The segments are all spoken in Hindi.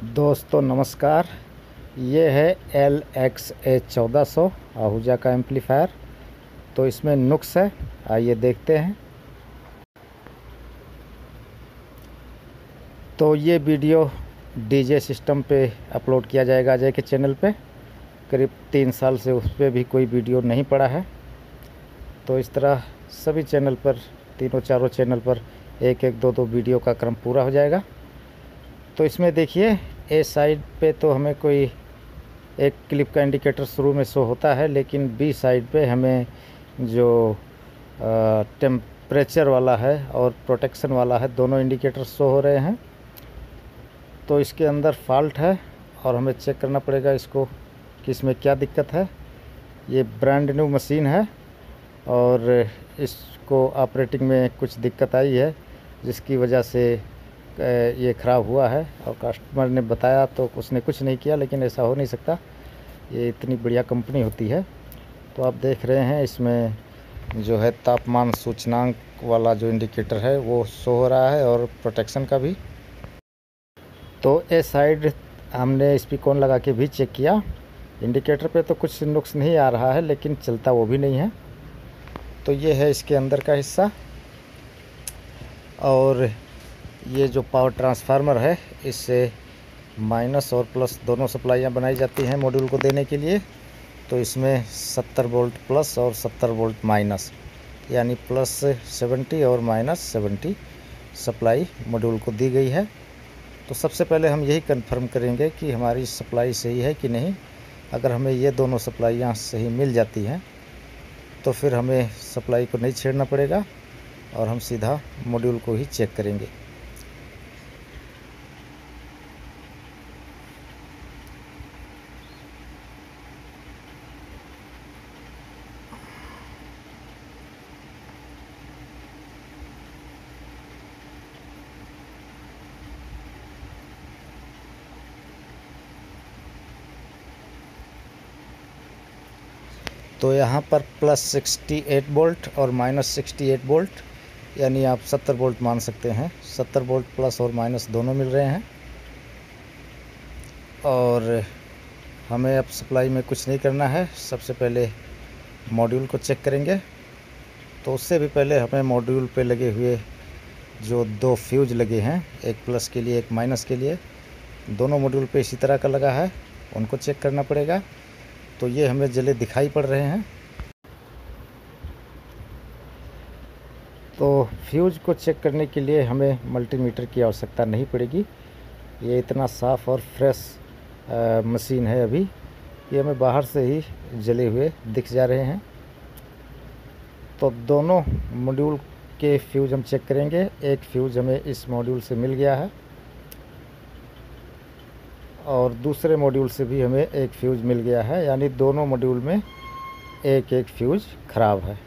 दोस्तों नमस्कार। ये है LXA 1400 आहूजा का एम्पलीफायर। तो इसमें नुक्स है, आइए देखते हैं। तो ये वीडियो डीजे सिस्टम पे अपलोड किया जाएगा अजय के चैनल पे। करीब 3 साल से उस पर भी कोई वीडियो नहीं पड़ा है। तो इस तरह सभी चैनल पर, तीनों चारों चैनल पर एक एक दो दो वीडियो का क्रम पूरा हो जाएगा। तो इसमें देखिए, ए साइड पे तो हमें कोई एक क्लिप का इंडिकेटर शुरू में शो होता है, लेकिन बी साइड पे हमें जो टेम्परेचर वाला है और प्रोटेक्शन वाला है, दोनों इंडिकेटर शो हो रहे हैं। तो इसके अंदर फॉल्ट है और हमें चेक करना पड़ेगा इसको कि इसमें क्या दिक्कत है। ये ब्रांड न्यू मशीन है और इसको ऑपरेटिंग में कुछ दिक्कत आई है, जिसकी वजह से ये ख़राब हुआ है। और कस्टमर ने बताया तो उसने कुछ नहीं किया, लेकिन ऐसा हो नहीं सकता, ये इतनी बढ़िया कंपनी होती है। तो आप देख रहे हैं इसमें जो है तापमान सूचनांक वाला जो इंडिकेटर है वो शो हो रहा है और प्रोटेक्शन का भी। तो ए साइड हमने स्पीकर लगा के भी चेक किया, इंडिकेटर पे तो कुछ नुक्स नहीं आ रहा है, लेकिन चलता वो भी नहीं है। तो ये है इसके अंदर का हिस्सा। और ये जो पावर ट्रांसफार्मर है, इससे माइनस और प्लस दोनों सप्लाइयाँ बनाई जाती हैं मॉड्यूल को देने के लिए। तो इसमें 70 वोल्ट प्लस और 70 वोल्ट माइनस, यानी प्लस 70 और माइनस 70 सप्लाई मॉड्यूल को दी गई है। तो सबसे पहले हम यही कंफर्म करेंगे कि हमारी सप्लाई सही है कि नहीं। अगर हमें ये दोनों सप्लाइयाँ सही मिल जाती हैं तो फिर हमें सप्लाई को नहीं छेड़ना पड़ेगा और हम सीधा मॉड्यूल को ही चेक करेंगे। तो यहाँ पर प्लस 68 वोल्ट और माइनस 68 वोल्ट, यानी आप 70 वोल्ट मान सकते हैं। 70 वोल्ट प्लस और माइनस दोनों मिल रहे हैं। और हमें अब सप्लाई में कुछ नहीं करना है, सबसे पहले मॉड्यूल को चेक करेंगे। तो उससे भी पहले हमें मॉड्यूल पे लगे हुए जो 2 फ्यूज लगे हैं, एक प्लस के लिए एक माइनस के लिए, दोनों मॉड्यूल पे इसी तरह का लगा है, उनको चेक करना पड़ेगा। तो ये हमें जले दिखाई पड़ रहे हैं। तो फ्यूज को चेक करने के लिए हमें मल्टीमीटर की आवश्यकता नहीं पड़ेगी। ये इतना साफ़ और फ्रेश मशीन है अभी, ये हमें बाहर से ही जले हुए दिख जा रहे हैं। तो दोनों मॉड्यूल के फ्यूज हम चेक करेंगे। एक फ्यूज हमें इस मॉड्यूल से मिल गया है और दूसरे मॉड्यूल से भी हमें एक फ्यूज मिल गया है, यानी दोनों मॉड्यूल में एक एक फ्यूज ख़राब है।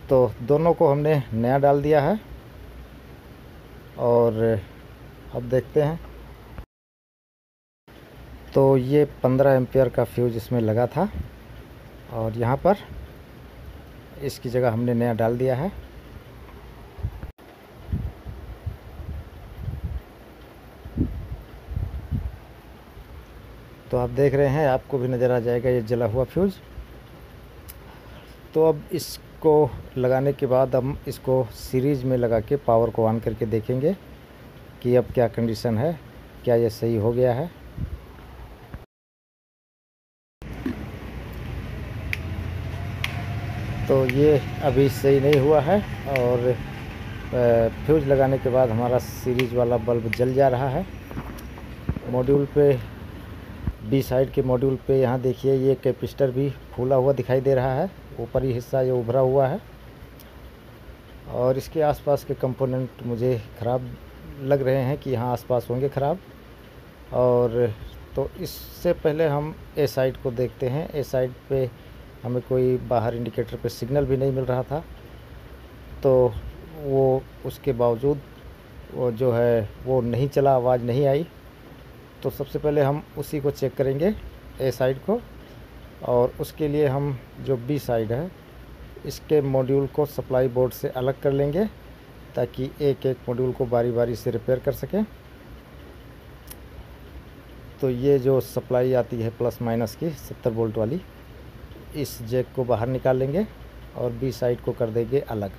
तो दोनों को हमने नया डाल दिया है और अब देखते हैं। तो ये 15 एम्पियर का फ्यूज इसमें लगा था और यहाँ पर इसकी जगह हमने नया डाल दिया है। तो आप देख रहे हैं, आपको भी नज़र आ जाएगा ये जला हुआ फ्यूज़। तो अब इसको लगाने के बाद हम इसको सीरीज़ में लगा के पावर को ऑन करके देखेंगे कि अब क्या कंडीशन है, क्या ये सही हो गया है। तो ये अभी सही नहीं हुआ है और फ्यूज़ लगाने के बाद हमारा सीरीज़ वाला बल्ब जल जा रहा है। मॉड्यूल पे बी साइड के मॉड्यूल पे यहाँ देखिए, ये कैपेसिटर भी फूला हुआ दिखाई दे रहा है, ऊपरी हिस्सा ये उभरा हुआ है। और इसके आसपास के कंपोनेंट मुझे ख़राब लग रहे हैं कि यहाँ आसपास होंगे ख़राब। और तो इससे पहले हम ए साइड को देखते हैं। ए साइड पे हमें कोई बाहर इंडिकेटर पे सिग्नल भी नहीं मिल रहा था, तो वो उसके बावजूद वो जो है वो नहीं चला, आवाज़ नहीं आई। तो सबसे पहले हम उसी को चेक करेंगे, ए साइड को। और उसके लिए हम जो बी साइड है, इसके मॉड्यूल को सप्लाई बोर्ड से अलग कर लेंगे ताकि एक एक मॉड्यूल को बारी बारी से रिपेयर कर सकें। तो ये जो सप्लाई आती है प्लस माइनस की 70 वोल्ट वाली, इस जैक को बाहर निकाल लेंगे और बी साइड को कर देंगे अलग।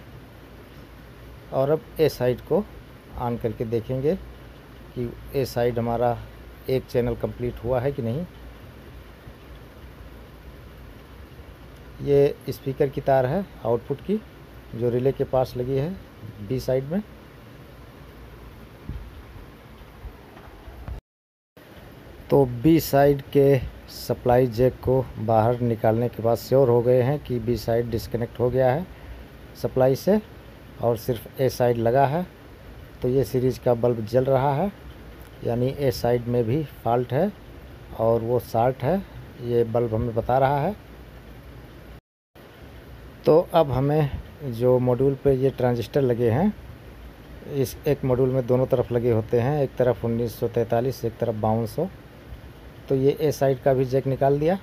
और अब ए साइड को ऑन करके देखेंगे कि ए साइड हमारा एक चैनल कंप्लीट हुआ है कि नहीं। ये स्पीकर की तार है आउटपुट की, जो रिले के पास लगी है बी साइड में। तो बी साइड के सप्लाई जैक को बाहर निकालने के बाद श्योर हो गए हैं कि बी साइड डिस्कनेक्ट हो गया है सप्लाई से और सिर्फ ए साइड लगा है। तो ये सीरीज़ का बल्ब जल रहा है, यानी ए साइड में भी फॉल्ट है और वो शॉर्ट है, ये बल्ब हमें बता रहा है। तो अब हमें जो मॉड्यूल पे ये ट्रांजिस्टर लगे हैं, इस एक मॉड्यूल में दोनों तरफ लगे होते हैं, एक तरफ 1943, एक तरफ 5200। तो ये ए साइड का भी जैक निकाल दिया।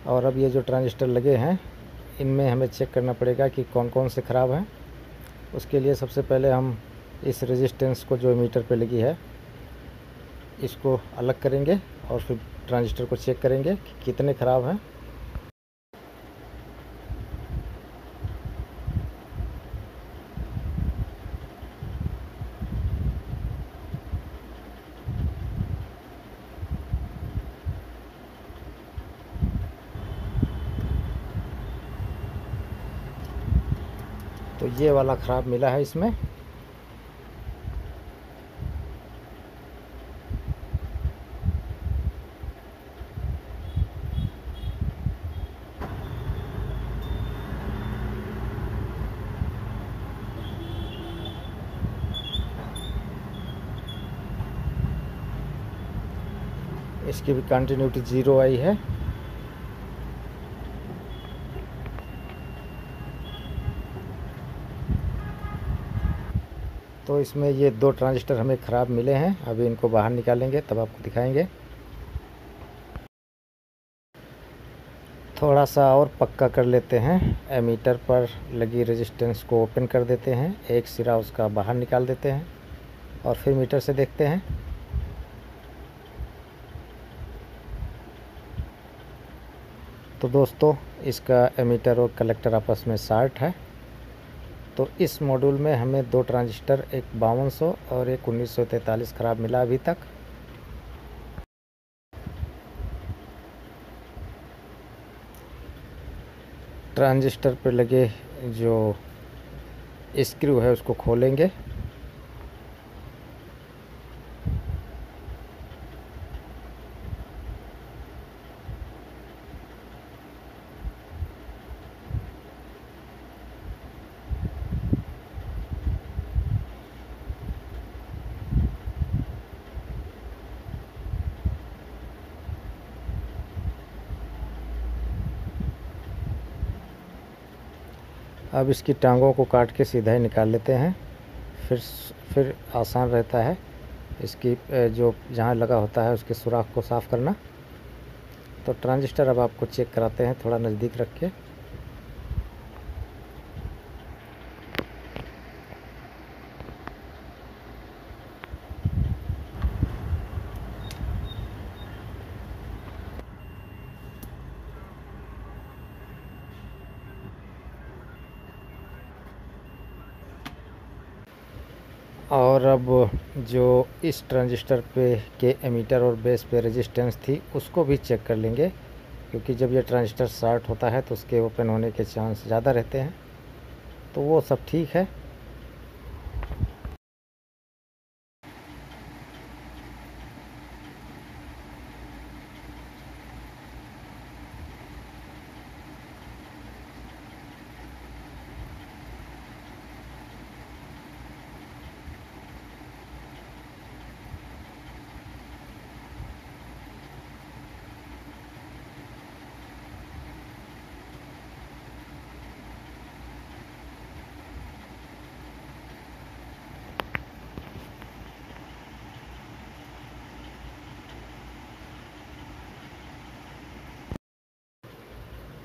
और अब ये जो ट्रांजिस्टर लगे हैं, इनमें हमें चेक करना पड़ेगा कि कौन कौन से ख़राब हैं। उसके लिए सबसे पहले हम इस रेजिस्टेंस को जो एमीटर पे लगी है, इसको अलग करेंगे और फिर ट्रांजिस्टर को चेक करेंगे कि कितने ख़राब हैं। तो ये वाला ख़राब मिला है इसमें। इसकी भी कंटिन्यूटी 0 आई है। तो इसमें ये 2 ट्रांजिस्टर हमें ख़राब मिले हैं। अभी इनको बाहर निकालेंगे तब आपको दिखाएंगे। थोड़ा सा और पक्का कर लेते हैं। एमीटर पर लगी रेजिस्टेंस को ओपन कर देते हैं, एक सिरा उसका बाहर निकाल देते हैं और फिर मीटर से देखते हैं। तो दोस्तों, इसका एमीटर और कलेक्टर आपस में शॉर्ट है। तो इस मॉड्यूल में हमें 2 ट्रांजिस्टर, एक 5200 और एक 1943 ख़राब मिला अभी तक। ट्रांजिस्टर पर लगे जो स्क्रू है उसको खोलेंगे। अब इसकी टांगों को काट के सीधा ही निकाल लेते हैं, फिर आसान रहता है इसकी जो जहाँ लगा होता है उसके सुराख को साफ़ करना। तो ट्रांजिस्टर अब आपको चेक कराते हैं थोड़ा नज़दीक रख के। और अब जो इस ट्रांजिस्टर पे के एमीटर और बेस पे रेजिस्टेंस थी उसको भी चेक कर लेंगे, क्योंकि जब ये ट्रांजिस्टर शॉर्ट होता है तो उसके ओपन होने के चांस ज़्यादा रहते हैं। तो वो सब ठीक है।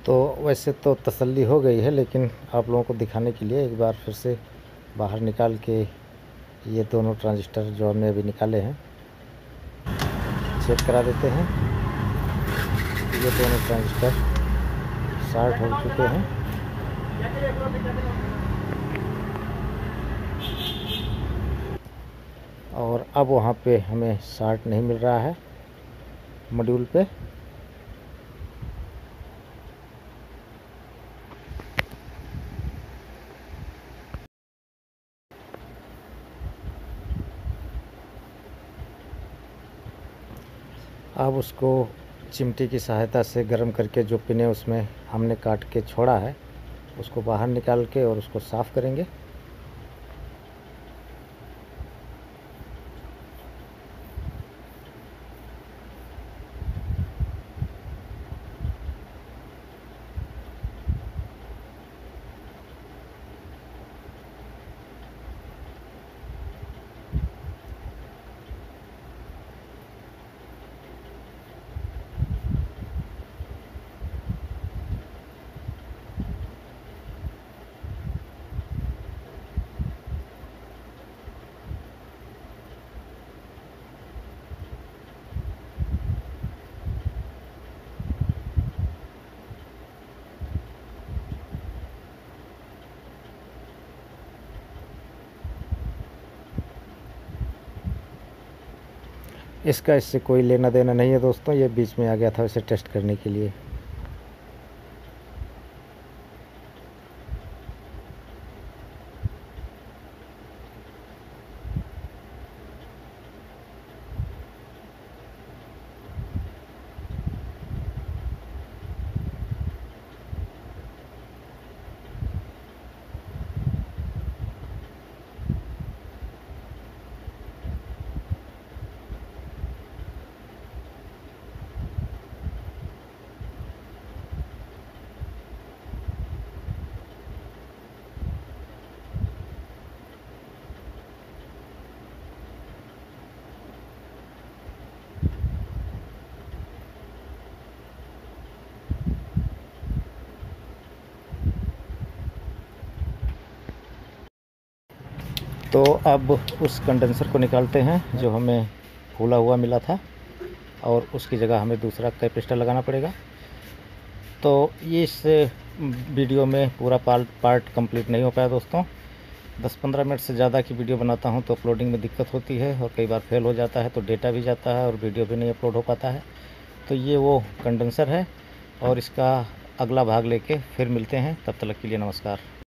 तो वैसे तो तसल्ली हो गई है, लेकिन आप लोगों को दिखाने के लिए एक बार फिर से बाहर निकाल के ये दोनों ट्रांजिस्टर जो हमने अभी निकाले हैं चेक करा देते हैं। ये दोनों ट्रांजिस्टर शॉर्ट हो चुके हैं। और अब वहाँ पे हमें शॉर्ट नहीं मिल रहा है मॉड्यूल पे। अब उसको चिमटी की सहायता से गर्म करके जो पिने उसमें हमने काट के छोड़ा है उसको बाहर निकाल के और उसको साफ़ करेंगे। इसका इससे कोई लेना देना नहीं है दोस्तों, ये बीच में आ गया था इसे टेस्ट करने के लिए। तो अब उस कंडेंसर को निकालते हैं जो हमें फूला हुआ मिला था, और उसकी जगह हमें दूसरा कैपेसिटर लगाना पड़ेगा। तो ये इस वीडियो में पूरा पार्ट कंप्लीट नहीं हो पाया दोस्तों। 10-15 मिनट से ज़्यादा की वीडियो बनाता हूँ तो अपलोडिंग में दिक्कत होती है और कई बार फेल हो जाता है, तो डेटा भी जाता है और वीडियो भी नहीं अपलोड हो पाता है। तो ये वो कंडेंसर है और इसका अगला भाग लेके फिर मिलते हैं। तब तक के लिए नमस्कार।